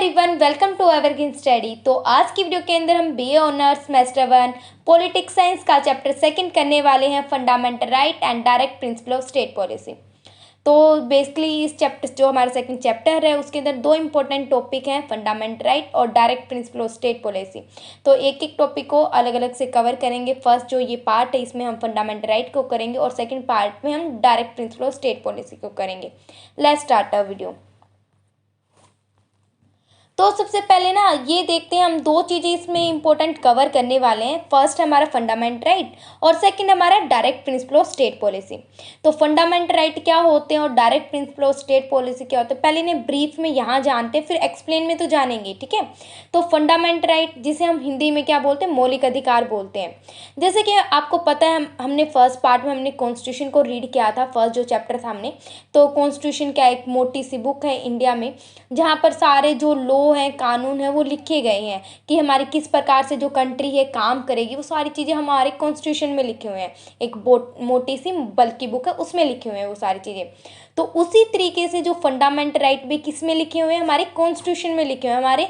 Everyone, welcome to evergreen study. तो आज की वीडियो के अंदर हम BA honours semester 1 politics science का चैप्टर सेकंड करने वाले हैं, fundamental right and direct principle of state policy. तो बेसिकली इस चैप्टर जो हमारा सेकंड चैप्टर है उसके अंदर दो इंपॉर्टेंट टॉपिक हैं, फंडामेंटल राइट और direct principle of state policy. तो एक एक टॉपिक को अलग अलग से कवर करेंगे। फर्स्ट जो ये पार्ट है इसमें हम फंडामेंटल राइट को करेंगे और सेकेंड पार्ट में हम direct principle of state policy को करेंगे। Let's start our video. तो सबसे पहले ना ये देखते हैं, हम दो चीज़ें इसमें इंपॉर्टेंट कवर करने वाले हैं। फर्स्ट हमारा फंडामेंटल राइट और सेकंड हमारा direct principle of state policy. तो फंडामेंटल राइट क्या होते हैं और direct principle of state policy क्या होते हैं, पहले इन्हें ब्रीफ में यहाँ जानते हैं, फिर एक्सप्लेन में तो जानेंगे, ठीक है। तो फंडामेंटल राइट जिसे हम हिंदी में क्या बोलते हैं, मौलिक अधिकार बोलते हैं। जैसे कि आपको पता है हमने फर्स्ट पार्ट में हमने कॉन्स्टिट्यूशन को रीड किया था, फर्स्ट जो चैप्टर था हमने। तो कॉन्स्टिट्यूशन क्या एक मोटी सी बुक है इंडिया में, जहाँ पर सारे जो लॉ हैं, कानून है, वो लिखे गए हैं कि हमारी किस प्रकार से जो कंट्री है काम करेगी, वो सारी चीज़ें हमारे कॉन्स्टिट्यूशन में लिखे हुए हैं। एक मोटी सी बल्कि बुक है, उसमें लिखे हुए हैं वो सारी चीज़ें। तो उसी तरीके से जो फंडामेंटल राइट भी किस में लिखे हुए हैं, हमारे कॉन्स्टिट्यूशन में लिखे हुए हैं, हमारे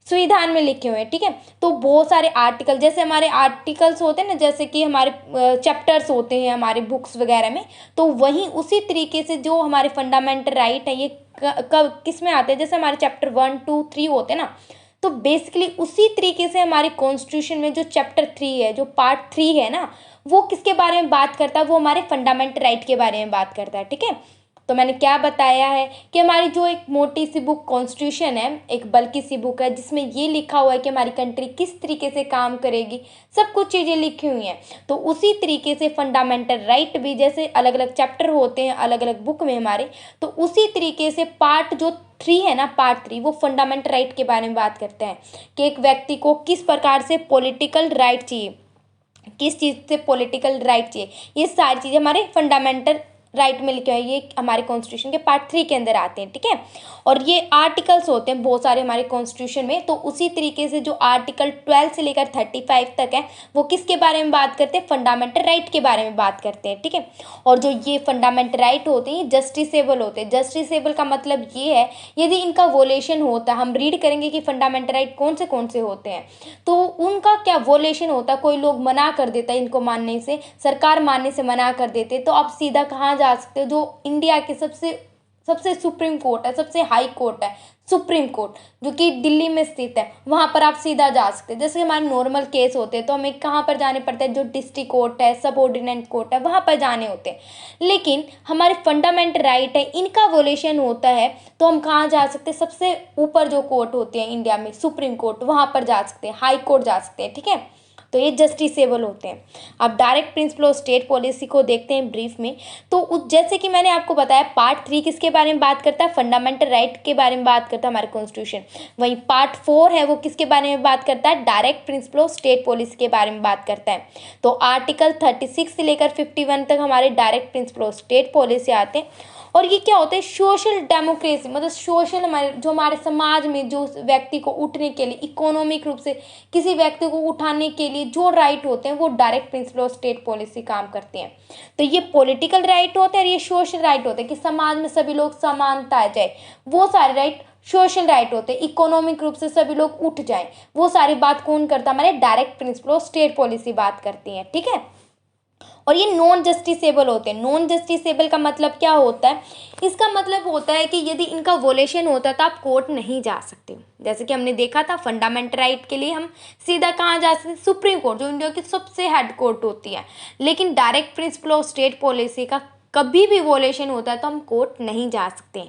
संविधान में लिखे हुए हैं, ठीक है। तो बहुत सारे आर्टिकल, जैसे हमारे आर्टिकल्स होते हैं ना, जैसे कि हमारे चैप्टर्स होते हैं हमारे बुक्स वगैरह में, तो वहीं उसी तरीके से जो हमारे फंडामेंटल राइट है ये कब किस में आते हैं, जैसे हमारे चैप्टर 1, 2, 3 होते हैं ना, तो बेसिकली उसी तरीके से हमारे कॉन्स्टिट्यूशन में जो चैप्टर 3 है, जो पार्ट 3 है ना, वो किसके बारे में बात करता है, वो हमारे फंडामेंटल राइट के बारे में बात करता है, ठीक है। तो मैंने क्या बताया है कि हमारी जो एक मोटी सी बुक कॉन्स्टिट्यूशन है, एक बल्कि सी बुक है, जिसमें ये लिखा हुआ है कि हमारी कंट्री किस तरीके से काम करेगी, सब कुछ चीज़ें लिखी हुई हैं। तो उसी तरीके से फंडामेंटल राइट भी, जैसे अलग अलग चैप्टर होते हैं अलग अलग बुक में हमारे, तो उसी तरीके से पार्ट जो 3 है ना, पार्ट 3, वो फंडामेंटल राइट के बारे में बात करते हैं कि एक व्यक्ति को किस प्रकार से पॉलिटिकल राइट चाहिए, किस चीज़ से पॉलिटिकल राइट चाहिए, ये सारी चीज़ें हमारे फंडामेंटल राइट में लिखे हुए हैं, ये हमारे कॉन्स्टिट्यूशन के पार्ट 3 के अंदर आते हैं, ठीक है। और ये आर्टिकल्स होते हैं बहुत सारे हमारे कॉन्स्टिट्यूशन में। तो उसी तरीके से जो आर्टिकल 12 से लेकर 35 तक है, वो किसके बारे में बात करते हैं, फंडामेंटल राइट के बारे में बात करते हैं, ठीक है। और जो ये फंडामेंटल राइट होते हैं ये जस्टिसेबल होते हैं। जस्टिसेबल का मतलब ये है यदि इनका वोलेशन होता है, हम रीड करेंगे कि फंडामेंटल राइट कौन से होते हैं, तो उनका क्या वोलेशन होता है, कोई लोग मना कर देता है इनको मानने से, सरकार मानने से मना कर देते, तो आप सीधा कहाँ जा सकते हो, जो इंडिया के सबसे सुप्रीम कोर्ट है, सबसे हाई कोर्ट है, सुप्रीम कोर्ट, जो कि दिल्ली में स्थित है, वहाँ पर आप सीधा जा सकते हैं। जैसे हमारे नॉर्मल केस होते हैं तो हमें कहाँ पर जाने पड़ते हैं, जो डिस्ट्रिक्ट कोर्ट है, सबऑर्डिनेट कोर्ट है, वहाँ पर जाने होते हैं। लेकिन हमारे फंडामेंटल राइट है, इनका वोलेशन होता है, तो हम कहाँ जा सकते हैं, सबसे ऊपर जो कोर्ट होती है इंडिया में, सुप्रीम कोर्ट, वहाँ पर जा सकते हैं, हाई कोर्ट जा सकते हैं, ठीक है। तो ये जस्टिसेबल होते हैं। अब direct principle of state policy को देखते हैं ब्रीफ में। तो जैसे कि मैंने आपको बताया, पार्ट 3 किसके बारे में बात करता है, फंडामेंटल राइट के बारे में बात करता है हमारे कॉन्स्टिट्यूशन। वहीं पार्ट 4 है वो किसके बारे में बात करता है, direct principle of state policy के बारे में बात करता है। तो आर्टिकल 36 से लेकर 51 तक हमारे direct principle of state policy आते हैं। और ये क्या होता है, सोशल डेमोक्रेसी, मतलब सोशल हमारे समाज में जो व्यक्ति को उठने के लिए, इकोनॉमिक रूप से किसी व्यक्ति को उठाने के लिए जो राइट होते हैं, वो direct principle of state policy काम करती हैं। तो ये पॉलिटिकल राइट होते हैं और ये सोशल राइट होते हैं कि समाज में सभी लोग समानता आ जाए, वो सारे राइट सोशल राइट होते हैं। इकोनॉमिक रूप से सभी लोग उठ जाएं, वो सारी बात कौन करता है, हमारे direct principle of state policy बात करती है, ठीक है। और ये नॉन जस्टिसेबल होते हैं। नॉन जस्टिसेबल का मतलब क्या होता है, इसका मतलब होता है कि यदि इनका वोलेशन होता है तो आप कोर्ट नहीं जा सकते। जैसे कि हमने देखा था फंडामेंटल राइट के लिए हम सीधा कहाँ जा सकते हैं, सुप्रीम कोर्ट, जो इंडिया की सबसे हेड कोर्ट होती है। लेकिन direct principle of state policy का कभी भी वोलेशन होता है तो हम कोर्ट नहीं जा सकते,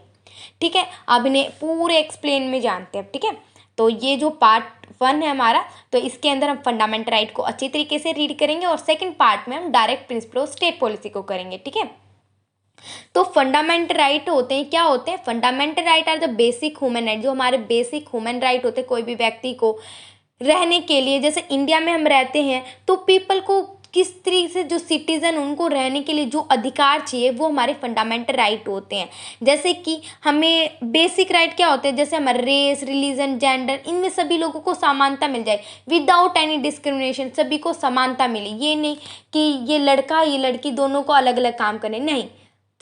ठीक है। अब इन्हें पूरे एक्सप्लेन में जानते हैं, ठीक है। तो ये जो पार्ट 1 है हमारा, तो इसके अंदर हम फंडामेंटल राइट को अच्छी तरीके से रीड करेंगे और सेकंड पार्ट में हम direct principle of state policy को करेंगे, ठीक है। तो फंडामेंटल राइट होते हैं, क्या होते हैं, fundamental right are the basic human right, जो हमारे बेसिक ह्यूमन राइट होते हैं। कोई भी व्यक्ति को रहने के लिए, जैसे इंडिया में हम रहते हैं तो पीपल को किस तरीके से, जो सिटीज़न उनको रहने के लिए जो अधिकार चाहिए, वो हमारे फंडामेंटल राइट होते हैं। जैसे कि हमें बेसिक राइट क्या होते हैं, जैसे हमारे रेस, रिलीजन, जेंडर, इनमें सभी लोगों को समानता मिल जाए विदाउट एनी डिस्क्रिमिनेशन, सभी को समानता मिले। ये नहीं कि ये लड़का ये लड़की दोनों को अलग अलग काम करने, नहीं,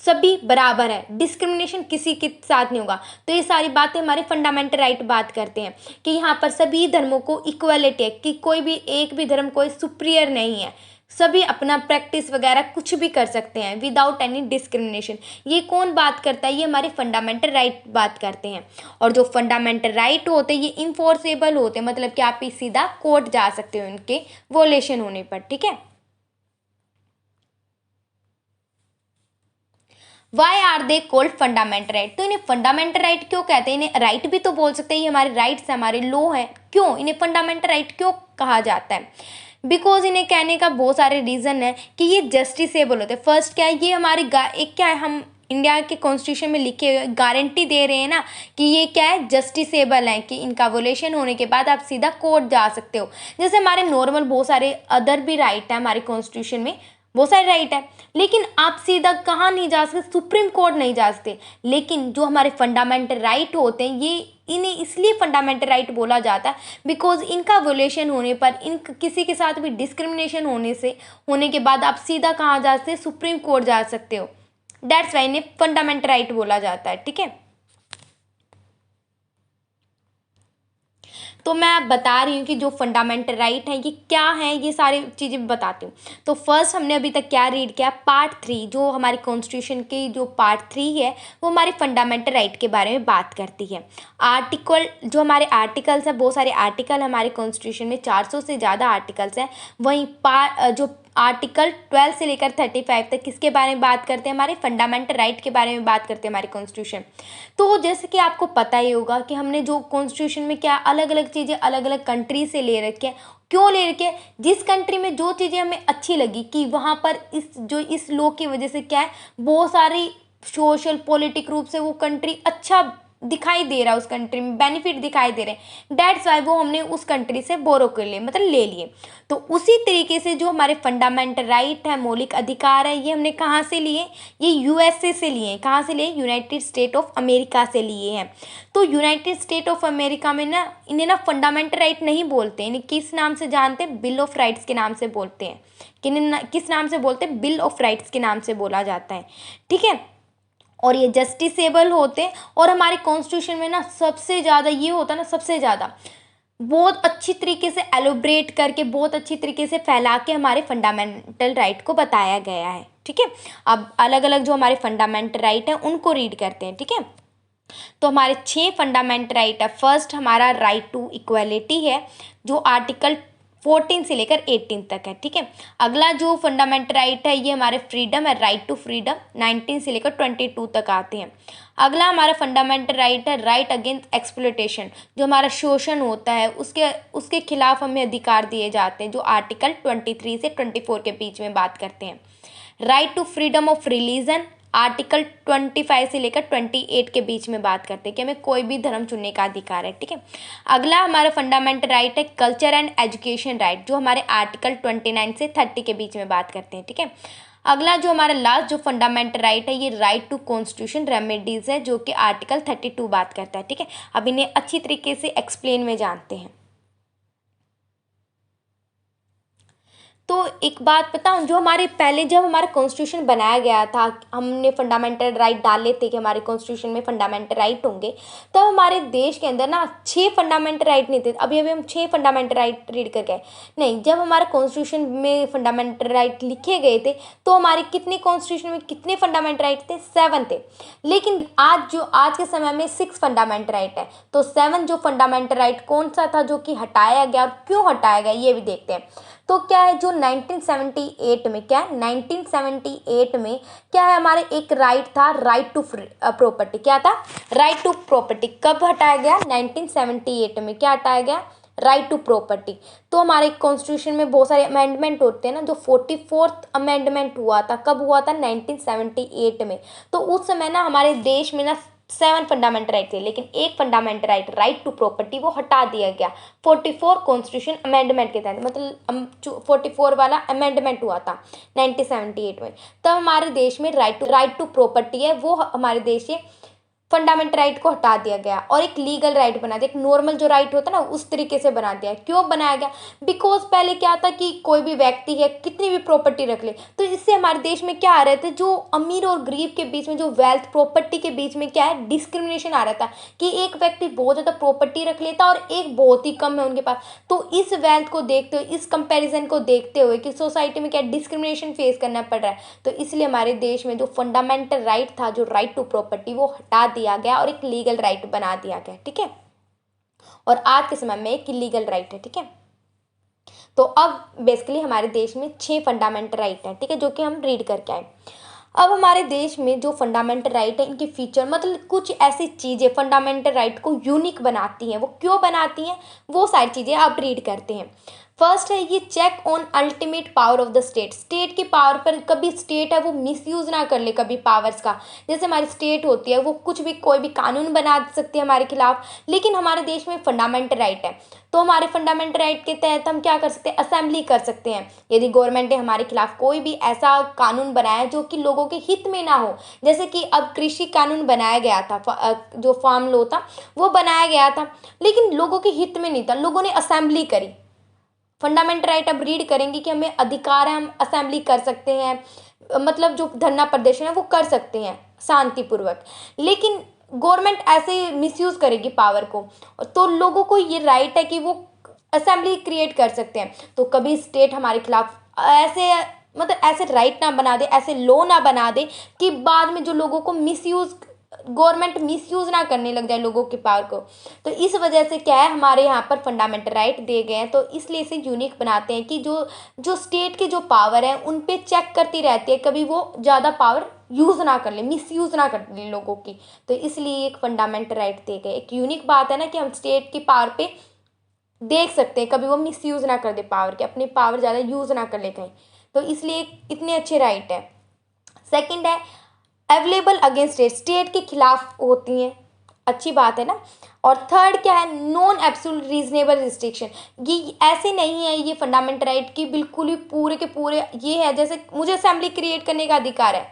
सभी बराबर है, डिस्क्रिमिनेशन किसी के साथ नहीं होगा। तो ये सारी बातें हमारे फंडामेंटल राइट बात करते हैं कि यहाँ पर सभी धर्मों को इक्वलिटी है, कि कोई भी एक भी धर्म कोई सुपीरियर नहीं है, सभी अपना प्रैक्टिस वगैरह कुछ भी कर सकते हैं विदाउट एनी डिस्क्रिमिनेशन। ये कौन बात करता है? ये हमारे फंडामेंटल राइट बात करते हैं। और जो फंडामेंटल राइट होते हैं ये इन्फोर्सेबल होते हैं, मतलब कि आप ही सीधा कोर्ट जा सकते हो उनके वोलेशन होने पर, ठीक है। Why are they called fundamental right? तो इन्हें फंडामेंटल राइट क्यों कहते हैं? इन्हें राइट भी तो बोल सकते हैं, ये हमारे राइट्स है, हमारे लॉ है। क्यों इन्हें फंडामेंटल राइट क्यों कहा जाता है? बिकॉज इन्हें कहने का बहुत सारे रीज़न है कि ये जस्टिसेबल होते हैं। फर्स्ट क्या है, ये हमारी एक क्या है, हम इंडिया के कॉन्स्टिट्यूशन में लिखे हुए गारंटी दे रहे हैं ना कि ये क्या है, जस्टिसेबल है, कि इनका वोलेशन होने के बाद आप सीधा कोर्ट जा सकते हो। जैसे हमारे नॉर्मल बहुत सारे अदर भी राइट है हमारे कॉन्स्टिट्यूशन में, बहुत सारे राइट है, लेकिन आप सीधा कहाँ नहीं जा सकते? सुप्रीम कोर्ट नहीं जा सकते। लेकिन जो हमारे फंडामेंटल राइट होते हैं ये, इन्हें इसलिए फंडामेंटल राइट बोला जाता है बिकॉज इनका वोलेशन होने पर, इन किसी के साथ भी डिस्क्रिमिनेशन होने के बाद आप सीधा कहाँ जा सकते? सुप्रीम कोर्ट जा सकते हो। दैट्स वाई इन्हें फंडामेंटल राइट बोला जाता है, ठीक है। तो मैं अब बता रही हूँ कि जो फंडामेंटल राइट है ये क्या है, ये सारी चीज़ें बताती हूँ। तो फर्स्ट हमने अभी तक क्या रीड किया? पार्ट 3, जो हमारी कॉन्स्टिट्यूशन की जो पार्ट 3 है वो हमारे फंडामेंटल राइट के बारे में बात करती है। आर्टिकल, जो हमारे आर्टिकल्स हैं, बहुत सारे आर्टिकल हमारे कॉन्स्टिट्यूशन में, 400 से ज़्यादा आर्टिकल्स हैं। वहीं जो आर्टिकल 12 से लेकर 35 तक किसके बारे में बात करते हैं? हमारे फंडामेंटल राइट के बारे में बात करते हैं हमारे कॉन्स्टिट्यूशन। तो जैसे कि आपको पता ही होगा कि हमने जो कॉन्स्टिट्यूशन में क्या अलग अलग चीज़ें अलग अलग कंट्री से ले रखी है। क्यों ले रखी है? जिस कंट्री में जो चीज़ें हमें अच्छी लगी, कि वहाँ पर इस लॉ की वजह से क्या है, बहुत सारी सोशल पॉलिटिक रूप से वो कंट्री अच्छा दिखाई दे रहा है, उस कंट्री में बेनिफिट दिखाई दे रहे हैं। दैट्स वाई वो हमने उस कंट्री से बोरो कर लिए, मतलब ले लिए। तो उसी तरीके से जो हमारे फंडामेंटल राइट है, मौलिक अधिकार है, ये हमने कहाँ से लिए? ये यूएसए से लिए। कहाँ से लिए? यूनाइटेड स्टेट ऑफ अमेरिका से लिए हैं। तो यूनाइटेड स्टेट ऑफ अमेरिका में ना, इन्हें ना फंडामेंटल राइट नहीं बोलते, इन्हें किस नाम से जानते हैं? बिल ऑफ राइट्स के नाम से बोलते हैं। किस नाम से बोलते हैं? बिल ऑफ राइट्स के नाम से बोला जाता है, ठीक है। और ये जस्टिसेबल होते हैं। और हमारे कॉन्स्टिट्यूशन में ना सबसे ज़्यादा ये होता है ना, सबसे ज़्यादा बहुत अच्छी तरीके से एलोब्रेट करके, बहुत अच्छी तरीके से फैला के हमारे फंडामेंटल राइट को बताया गया है, ठीक है। अब अलग अलग जो हमारे फंडामेंटल राइट हैं उनको रीड करते हैं, ठीक है। तो हमारे 6 फंडामेंटल राइट है। फर्स्ट हमारा राइट टू इक्वलिटी है, जो आर्टिकल 14 से लेकर 18 तक है, ठीक है। अगला जो फंडामेंटल राइट है ये हमारे फ्रीडम है, राइट टू फ्रीडम, 19 से लेकर 22 तक आते हैं। अगला हमारा फंडामेंटल राइट है राइट अगेंस्ट एक्सप्लॉयटेशन, जो हमारा शोषण होता है उसके खिलाफ हमें अधिकार दिए जाते हैं, जो आर्टिकल 23 से 24 के बीच में बात करते हैं। Right to freedom of religion, article 25 से लेकर 28 के बीच में बात करते हैं कि हमें कोई भी धर्म चुनने का अधिकार है, ठीक है। अगला हमारा फंडामेंटल राइट है कल्चर एंड एजुकेशन राइट, जो हमारे आर्टिकल 29 से 30 के बीच में बात करते हैं, ठीक है। अगला जो हमारा लास्ट जो फंडामेंटल राइट है ये राइट टू कॉन्स्टिट्यूशन रेमेडीज है, जो कि आर्टिकल 32 बात करता है, ठीक है। अब इन्हें अच्छी तरीके से एक्सप्लेन में जानते हैं। तो एक बात बताऊं, जो हमारे पहले जब हमारा कॉन्स्टिट्यूशन बनाया गया था, हमने फंडामेंटल राइट डाले थे कि हमारे कॉन्स्टिट्यूशन में फंडामेंटल राइट होंगे, तब हमारे देश के अंदर ना 6 फंडामेंटल राइट नहीं थे। अभी अभी हम 6 फंडामेंटल राइट रीड कर गए। नहीं, जब हमारे कॉन्स्टिट्यूशन में फंडामेंटल राइट लिखे गए थे तो हमारे कितने कॉन्स्टिट्यूशन में कितने फंडामेंटल राइट थे? 7 थे। लेकिन आज के समय में 6 फंडामेंटल राइट है। तो 7 जो फंडामेंटल राइट कौन सा था जो कि हटाया गया, और क्यों हटाया गया ये भी देखते हैं। तो क्या है, जो 1978 में, क्या है 1978 में क्या है, हमारे एक राइट था राइट टू प्रॉपर्टी। क्या था? Right to property. कब हटाया गया? 1978 में। क्या हटाया गया? Right to property. तो हमारे कॉन्स्टिट्यूशन में बहुत सारे अमेंडमेंट होते हैं ना, जो 44th अमेंडमेंट हुआ था, कब हुआ था? 1978 में। तो उस समय ना हमारे देश में ना 7 फंडामेंटल राइट थे, लेकिन एक fundamental right right to property वो हटा दिया गया 44 कॉन्स्टिट्यूशन अमेंडमेंट के तहत। मतलब 44 वाला अमेंडमेंट हुआ था 1978 में। तब हमारे देश में राइट टू प्रॉपर्टी है वो हमारे देश से फंडामेंटल राइट को हटा दिया गया और एक लीगल राइट बना दिया। एक नॉर्मल जो राइट होता है ना उस तरीके से बना दिया। क्यों बनाया गया? बिकॉज पहले क्या था कि कोई भी व्यक्ति है कितनी भी प्रॉपर्टी रख ले, तो इससे हमारे देश में क्या आ रहे थे, जो अमीर और गरीब के बीच में, जो वेल्थ प्रॉपर्टी के बीच में क्या है, डिस्क्रिमिनेशन आ रहा था कि एक व्यक्ति बहुत ज़्यादा प्रॉपर्टी रख लेता और एक बहुत ही कम है उनके पास। तो इस वेल्थ को देखते हुए, इस कंपैरिजन को देखते हुए कि सोसाइटी में क्या डिस्क्रिमिनेशन फेस करना पड़ रहा है, तो इसलिए हमारे देश में जो फंडामेंटल राइट था, जो राइट टू प्रॉपर्टी, वो हटा दिया गया और एक लीगल राइट बना दिया गया। ठीक है, और आज के समय में एक लीगल राइट है। ठीक है, तो अब बेसिकली हमारे देश में 6 फंडामेंटल राइट हैं। ठीक है, जो कि हम रीड करके आए। अब हमारे देश में जो फंडामेंटल राइट है, इनके फीचर, मतलब कुछ ऐसी चीज़ें फंडामेंटल राइट को यूनिक बनाती हैं। वो क्यों बनाती हैं, वो सारी चीज़ें आप रीड करते हैं। फर्स्ट है ये check on ultimate power of the state. State की पावर पर कभी स्टेट है वो मिसयूज़ ना कर ले कभी पावर्स का। जैसे हमारी स्टेट होती है वो कुछ भी, कोई भी कानून बना सकती है हमारे खिलाफ, लेकिन हमारे देश में फंडामेंटल राइट है, तो हमारे फंडामेंटल राइट के तहत हम क्या कर सकते हैं, असेंबली कर सकते हैं। यदि गवर्नमेंट ने हमारे खिलाफ कोई भी ऐसा कानून बनाया है जो कि लोगों के हित में ना हो, जैसे कि अब कृषि कानून बनाया गया था, जो फार्म लॉ था वो बनाया गया था, लेकिन लोगों के हित में नहीं था, लोगों ने असेंबली करी। फंडामेंटल राइट अब रीड करेंगे कि हमें अधिकार है, हम असेंबली कर सकते हैं, मतलब जो धरना प्रदर्शन है वो कर सकते हैं शांतिपूर्वक, लेकिन गवर्नमेंट ऐसे मिसयूज करेगी पावर को, तो लोगों को ये राइट है कि वो असेंबली क्रिएट कर सकते हैं। तो कभी स्टेट हमारे खिलाफ ऐसे, मतलब ऐसे राइट ना बना दे, ऐसे लॉ ना बना दे कि बाद में जो लोगों को मिसयूज, गवर्नमेंट मिसयूज ना करने लग जाए लोगों की पावर को। तो इस वजह से क्या है, हमारे यहाँ पर फंडामेंटल राइट दिए गए हैं, तो इसलिए इसे यूनिक बनाते हैं कि जो जो स्टेट के जो पावर है उन पे चेक करती रहती है, कभी वो ज़्यादा पावर यूज़ ना कर ले, मिसयूज़ ना कर ले लोगों की। तो इसलिए एक फंडामेंटल राइट दिए गए। एक यूनिक बात है ना कि हम स्टेट की पावर पे देख सकते हैं, कभी वो मिसयूज़ ना कर दे पावर के, अपनी पावर ज़्यादा यूज़ ना कर ले कहीं, तो इसलिए इतने अच्छे राइट है। सेकंड है अवेलेबल अगेंस्ट स्टेट, स्टेट के खिलाफ होती हैं, अच्छी बात है ना। और थर्ड क्या है, नॉन एब्सोल्यूट रीजनेबल रिस्ट्रिक्शन। ये ऐसे नहीं है ये फंडामेंटल राइट की बिल्कुल ही पूरे के पूरे ये है, जैसे मुझे असेंबली क्रिएट करने का अधिकार है,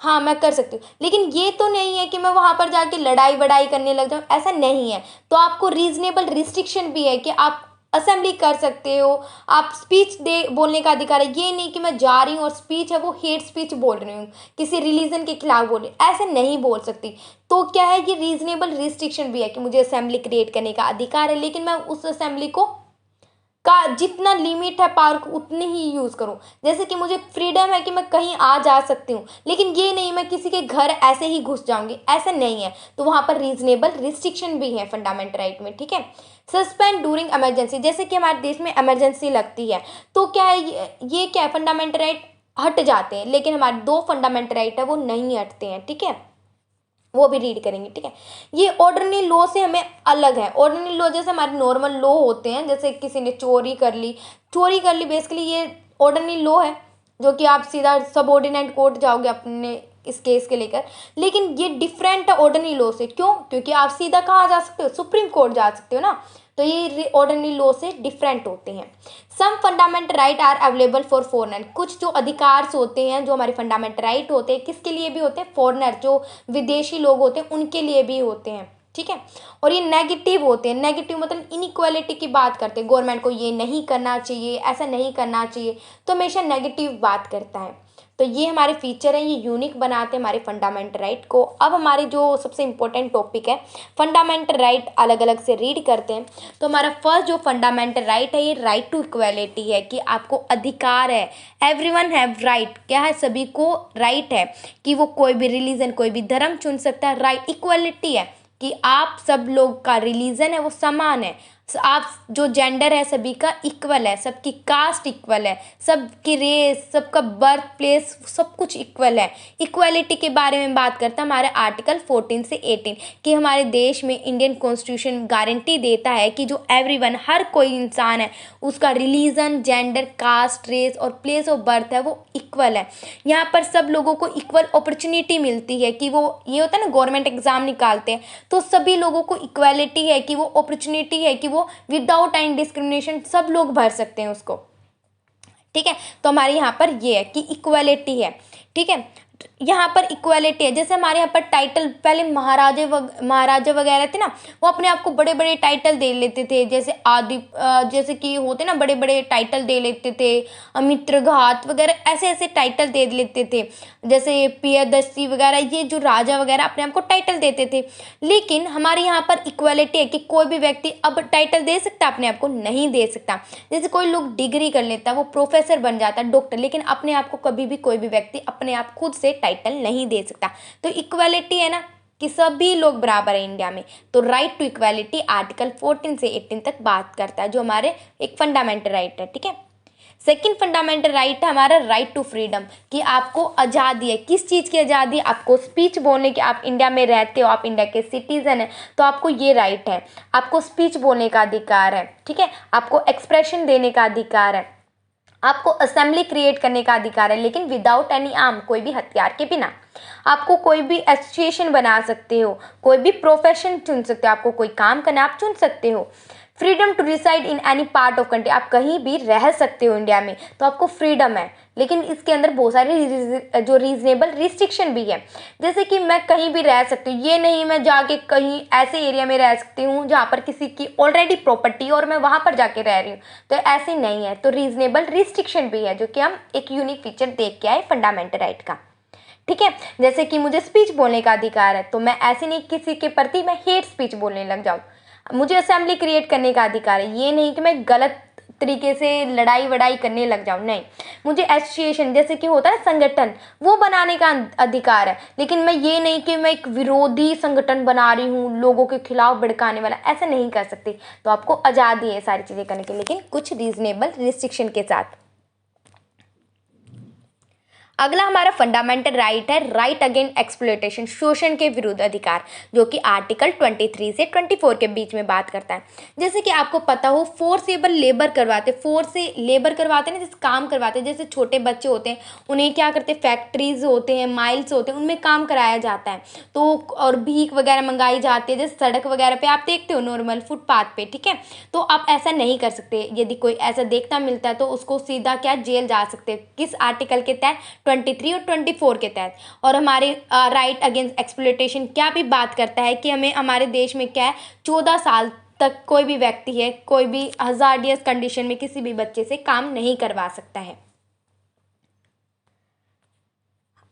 हाँ मैं कर सकती हूँ, लेकिन ये तो नहीं है कि मैं वहाँ पर जाके लड़ाई वड़ाई करने लग जाऊँ, ऐसा नहीं है। तो आपको रीजनेबल रिस्ट्रिक्शन भी है कि आप असेंबली कर सकते हो, आप स्पीच दे बोलने का अधिकार है। ये नहीं कि मैं जा रही हूँ और स्पीच है वो हेट स्पीच बोल रही हूँ, किसी रिलीजन के खिलाफ बोल रही हूँ, ऐसे नहीं बोल सकती। तो क्या है, ये रीजनेबल रिस्ट्रिक्शन भी है कि मुझे असेंबली क्रिएट करने का अधिकार है, लेकिन मैं उस असेंबली को का जितना लिमिट है पावर को उतने ही यूज़ करूँ। जैसे कि मुझे फ्रीडम है कि मैं कहीं आ जा सकती हूँ, लेकिन ये नहीं मैं किसी के घर ऐसे ही घुस जाऊंगी, ऐसा नहीं है। तो वहाँ पर रीजनेबल रिस्ट्रिक्शन भी है फंडामेंटल राइट में। ठीक है, सस्पेंड ड्यूरिंग इमरजेंसी, जैसे कि हमारे देश में इमरजेंसी लगती है तो क्या है, ये क्या है, फंडामेंटल राइट हट जाते हैं, लेकिन हमारे 2 फंडामेंटल राइट है वो नहीं हटते हैं। ठीक है, वो भी रीड करेंगे। ठीक है, ये ऑर्डिनरी लॉ से हमें अलग है। ऑर्डिनरी लॉ जैसे हमारे नॉर्मल लॉ होते हैं, जैसे किसी ने चोरी कर ली बेसिकली ये ऑर्डिनरी लॉ है, जो कि आप सीधा सबऑर्डिनेट कोर्ट जाओगे अपने इस केस के लेकर, लेकिन ये डिफरेंट है ऑर्डिनरी लॉ से। क्यों? क्योंकि आप सीधा कहाँ जा सकते हो, सुप्रीम कोर्ट जा सकते हो ना, तो ये ऑर्डिनरी लॉ से डिफरेंट होते हैं। Some fundamental right are available for foreigner, कुछ जो अधिकार होते हैं, जो हमारे फंडामेंटल राइट होते हैं, किसके लिए भी होते हैं, फॉरनर जो विदेशी लोग होते हैं उनके लिए भी होते हैं। ठीक है, और ये नेगेटिव होते हैं। नेगेटिव मतलब इनइक्वालिटी की बात करते हैं, गवर्नमेंट को ये नहीं करना चाहिए, ऐसा नहीं करना चाहिए, तो हमेशा नेगेटिव बात करता है। तो ये हमारे फीचर हैं, ये यूनिक बनाते हैं हमारे फंडामेंटल राइट को। अब हमारे जो सबसे इम्पोर्टेंट टॉपिक है, फंडामेंटल राइट अलग अलग से रीड करते हैं। तो हमारा फर्स्ट जो फंडामेंटल राइट है, ये राइट टू इक्वालिटी है, कि आपको अधिकार है, एवरीवन हैव राइट, क्या है, सभी को राइट है कि वो कोई भी रिलीजन, कोई भी धर्म चुन सकता है। राइट इक्वालिटी है कि आप सब लोग का रिलीजन है वो समान है, आप जो जेंडर है सभी का इक्वल है, सबकी कास्ट इक्वल है, सबकी रेस, सबका बर्थ प्लेस, सब कुछ इक्वल है। इक्वलिटी के बारे में बात करता है हमारे आर्टिकल 14 से 18, कि हमारे देश में इंडियन कॉन्स्टिट्यूशन गारंटी देता है कि जो एवरीवन, हर कोई इंसान है, उसका रिलीजन, जेंडर, कास्ट, रेस और प्लेस ऑफ बर्थ है वो इक्वल है। यहाँ पर सब लोगों को इक्वल अपॉर्चुनिटी मिलती है, कि वो ये होता है ना, गवर्नमेंट एग्जाम निकालते हैं तो सभी लोगों को इक्वालिटी है, कि वो अपॉर्चुनिटी है कि वो विदाउट एनी डिस्क्रिमिनेशन सब लोग भर सकते हैं उसको। ठीक है, तो हमारे यहाँ पर ये है कि इक्वालिटी है। ठीक है, यहाँ पर इक्वालिटी है। जैसे हमारे यहाँ पर टाइटल, पहले महाराजा वगैरह थे ना, वो अपने आप को बड़े बड़े टाइटल दे लेते थे, जैसे जैसे कि होते ना बड़े बड़े टाइटल दे लेते थे, मित्रघात वगैरह ऐसे ऐसे टाइटल दे लेते थे, जैसे प्रियदर्शी वगैरह, ये जो राजा वगैरह अपने आप को टाइटल देते थे। लेकिन हमारे यहाँ पर इक्वालिटी है कि कोई भी व्यक्ति अब टाइटल दे सकता है, अपने आप को नहीं दे सकता। जैसे कोई लोग डिग्री कर लेता है, वो प्रोफेसर बन जाता है, डॉक्टर, लेकिन अपने आप को कभी भी कोई भी व्यक्ति अपने आप खुद से टाइटल नहीं दे सकता। तो इक्वालिटी है ना, कि सभी लोग बराबर है इंडिया में। तो राइट टू इक्वालिटी आर्टिकल 14 से 18 तक बात करता है, जो हमारे एक फंडामेंटल राइट है। ठीक है, सेकंड फंडामेंटल राइट है हमारा राइट टू फ्रीडम, कि आपको आज़ादी है। किस चीज़ की आज़ादी? आपको स्पीच बोलने की। आप इंडिया में रहते हो, आप इंडिया के सिटीजन हैं, तो आपको ये राइट है। आपको स्पीच बोलने का अधिकार है। ठीक है, आपको एक्सप्रेशन देने का अधिकार है, आपको असेंबली क्रिएट करने का अधिकार है, लेकिन विदाउट एनी आर्म, कोई भी हथियार के बिना। आपको कोई भी एसोसिएशन बना सकते हो, कोई भी प्रोफेशन चुन सकते हो, आपको कोई काम करना आप चुन सकते हो। Freedom to reside in any part of country, आप कहीं भी रह सकते हो इंडिया में, तो आपको फ्रीडम है। लेकिन इसके अंदर बहुत सारे जो रीजनेबल रिस्ट्रिक्शन भी है। जैसे कि मैं कहीं भी रह सकती हूँ, ये नहीं मैं जाके कहीं ऐसे एरिया में रह सकती हूँ जहाँ पर किसी की ऑलरेडी प्रॉपर्टी और मैं वहाँ पर जाके रह रही हूँ, तो ऐसे नहीं है। तो रीजनेबल रिस्ट्रिक्शन भी है, जो कि हम एक यूनिक फीचर देख के आए फंडामेंटल राइट का। ठीक है, जैसे कि मुझे स्पीच बोलने का अधिकार है, तो मैं ऐसे नहीं किसी के प्रति मैं हेट स्पीच बोलने लग जाऊँ। मुझे असेंबली क्रिएट करने का अधिकार है, ये नहीं कि मैं गलत तरीके से लड़ाई वड़ाई करने लग जाऊँ, नहीं। मुझे एसोसिएशन, जैसे कि होता है संगठन, वो बनाने का अधिकार है, लेकिन मैं ये नहीं कि मैं एक विरोधी संगठन बना रही हूँ, लोगों के खिलाफ भड़काने वाला, ऐसा नहीं कर सकती। तो आपको आज़ादी है सारी चीज़ें करने की, लेकिन कुछ रीजनेबल रिस्ट्रिक्शन के साथ। अगला हमारा फंडामेंटल राइट है राइट अगेंस्ट एक्सप्लॉयटेशन, शोषण के विरुद्ध अधिकार, जो कि आर्टिकल 23 से 24 के बीच में बात करता है। जैसे कि आपको पता हो, फोर्सेबल लेबर करवाते, फोर्स से लेबर करवाते हैं ना, जैसे काम करवाते हैं। जैसे छोटे बच्चे होते हैं, उन्हें क्या करते हैं, फैक्ट्रीज होते हैं, माइल्स होते हैं, उनमें काम कराया जाता है। तो और भीख वगैरह मंगाई जाती है, जैसे सड़क वगैरह पे आप देखते हो, नॉर्मल फुटपाथ पे। ठीक है, तो आप ऐसा नहीं कर सकते। यदि कोई ऐसा देखता मिलता है, तो उसको सीधा क्या, जेल जा सकते हैं। किस आर्टिकल के तहत? 23 और 24 के तहत। और हमारे राइट अगेंस्ट एक्सप्लॉयटेशन क्या भी बात करता है कि हमें हमारे देश में क्या है, 14 साल तक कोई भी व्यक्ति है, कोई भी हजार्डियस कंडीशन में किसी भी बच्चे से काम नहीं करवा सकता है।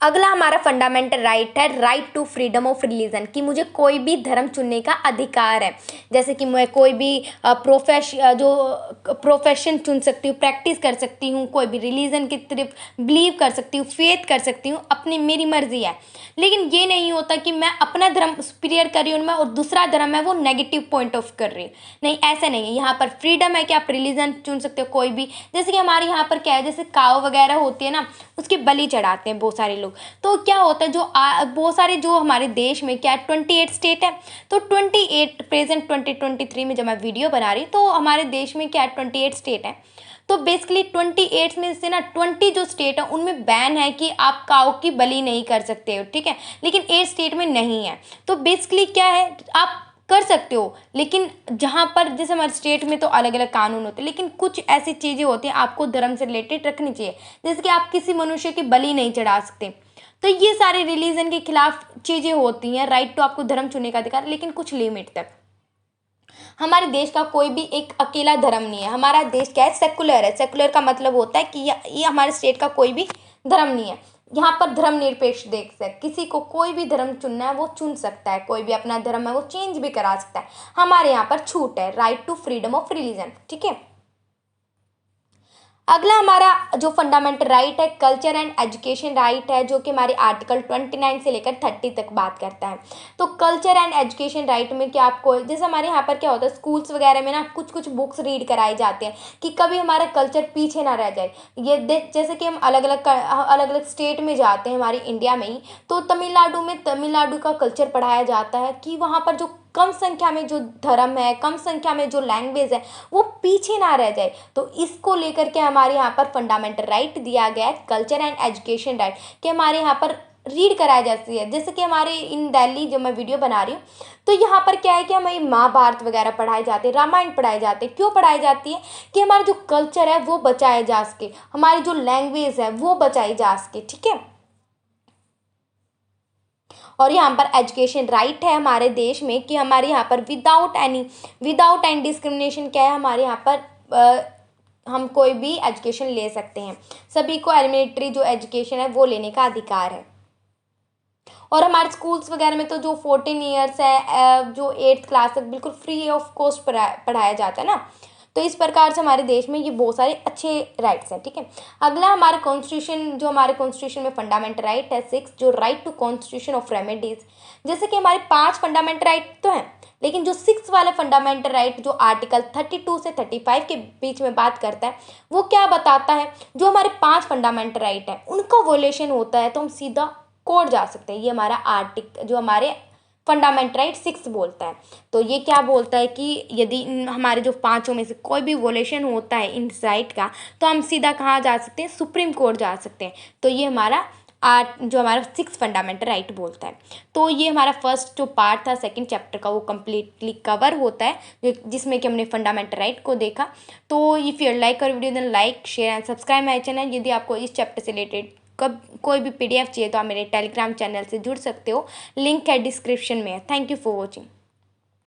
अगला हमारा फंडामेंटल राइट है right to freedom of religion, कि मुझे कोई भी धर्म चुनने का अधिकार है। जैसे कि मैं कोई भी प्रोफेशन चुन सकती हूँ, प्रैक्टिस कर सकती हूँ, कोई भी रिलीजन की तरफ बिलीव कर सकती हूँ, फेथ कर सकती हूँ, अपनी मेरी मर्जी है। लेकिन ये नहीं होता कि मैं अपना धर्म सुपीरियर कर रही हूँ मैं, और दूसरा धर्म है वो नेगेटिव पॉइंट ऑफ कर रही हूँ, नहीं, ऐसा नहीं है। यहाँ पर फ्रीडम है कि आप रिलीजन चुन सकते हो कोई भी। जैसे कि हमारे यहाँ पर क्या है, जैसे काव वगैरह होती है ना, उसकी बलि चढ़ाते हैं बहुत सारे लोग। तो क्या होता है, जो बहुत सारे जो हमारे देश में क्या 28 स्टेट है, तो 28 प्रेजेंट 2023 में जब मैं वीडियो बना रही हूँ, तो हमारे देश में क्या 28 स्टेट है। तो बेसिकली 28 में से ना 20 जो स्टेट है उनमें बैन है कि आप काऊ की बलि नहीं कर सकते हो। ठीक है, लेकिन 8 स्टेट में नहीं है। तो बेसिकली क्या है, आप कर सकते हो, लेकिन जहाँ पर जैसे हमारे स्टेट में तो अलग अलग कानून होते हैं, लेकिन कुछ ऐसी चीज़ें होती हैं आपको धर्म से रिलेटेड रखनी चाहिए। जैसे कि आप किसी मनुष्य की बलि नहीं चढ़ा सकते। तो ये सारे रिलीजन के खिलाफ चीज़ें होती हैं। राइट टू आपको धर्म चुनने का अधिकार, लेकिन कुछ लिमिट तक। हमारे देश का कोई भी एक अकेला धर्म नहीं है। हमारा देश क्या है, सेकुलर है। सेकुलर का मतलब होता है कि ये हमारे स्टेट का कोई भी धर्म नहीं है। यहाँ पर धर्म निरपेक्ष देख सकते, किसी को कोई भी धर्म चुनना है वो चुन सकता है, कोई भी अपना धर्म है वो चेंज भी करा सकता है। हमारे यहाँ पर छूट है, right to freedom of religion. ठीक है, अगला हमारा जो फंडामेंटल राइट है कल्चर एंड एजुकेशन राइट है, जो कि हमारे आर्टिकल 29 से लेकर 30 तक बात करता है। तो कल्चर एंड एजुकेशन राइट में क्या आपको, जैसे हमारे यहाँ पर क्या होता है, स्कूल्स वगैरह में ना कुछ कुछ बुक्स रीड कराए जाते हैं कि कभी हमारा कल्चर पीछे ना रह जाए। जैसे कि हम अलग अलग स्टेट में जाते हैं हमारी इंडिया में ही, तो तमिलनाडु में तमिलनाडु का कल्चर पढ़ाया जाता है कि वहाँ पर जो कम संख्या में जो धर्म है, कम संख्या में जो लैंग्वेज है, वो पीछे ना रह जाए। तो इसको लेकर के हमारे यहाँ पर फंडामेंटल राइट दिया गया है, कल्चर एंड एजुकेशन राइट, कि हमारे यहाँ पर रीड कराई जाती है। जैसे कि हमारे इन दिल्ली जो मैं वीडियो बना रही हूँ, तो यहाँ पर क्या है कि हमें महाभारत वगैरह पढ़ाए जाते हैं, रामायण पढ़ाए जाते हैं। क्यों पढ़ाई जाती है? कि हमारा जो कल्चर है वो बचाया जा सके, हमारी जो लैंग्वेज है वो बचाई जा सके। ठीक है, और यहाँ पर एजुकेशन राइट है हमारे देश में कि हमारे यहाँ पर विदाउट एनी डिस्क्रिमिनेशन क्या है, हमारे यहाँ पर हम कोई भी एजुकेशन ले सकते हैं, सभी को एलिमेंट्री जो एजुकेशन है वो लेने का अधिकार है। और हमारे स्कूल्स वगैरह में तो जो 14 ईयर्स है, जो 8th क्लास तक बिल्कुल फ्री ऑफ कॉस्ट पढ़ाया जाता है ना। तो इस प्रकार से हमारे देश में ये बहुत सारे अच्छे राइट्स हैं, ठीक है। अगला हमारा कॉन्स्टिट्यूशन, जो हमारे कॉन्स्टिट्यूशन में फंडामेंटल राइट है 6, जो right to constitution of remedies. जैसे कि हमारे 5 फंडामेंटल राइट तो हैं, लेकिन जो 6 वाला फंडामेंटल राइट जो आर्टिकल 32 से 35 के बीच में बात करता है, वो क्या बताता है, जो हमारे 5 फंडामेंटल राइट है उनका वोलेशन होता है तो हम सीधा कोर्ट जा सकते हैं। ये हमारा जो हमारे फंडामेंटल राइट 6 बोलता है। तो ये क्या बोलता है कि यदि हमारे जो 5 में से कोई भी वोलेशन होता है इन राइट का, तो हम सीधा कहाँ जा सकते हैं, सुप्रीम कोर्ट जा सकते हैं। तो ये हमारा जो हमारा 6 फंडामेंटल राइट बोलता है। तो ये हमारा फर्स्ट जो पार्ट था सेकंड चैप्टर का वो कम्प्लीटली कवर होता है, जिसमें कि हमने फंडामेंटल राइट को देखा। तो if you like our video then like share and subscribe my channel. यदि आपको इस चैप्टर से रिलेटेड कोई भी PDF चाहिए तो आप मेरे टेलीग्राम चैनल से जुड़ सकते हो, लिंक है डिस्क्रिप्शन में। Thank you for watching.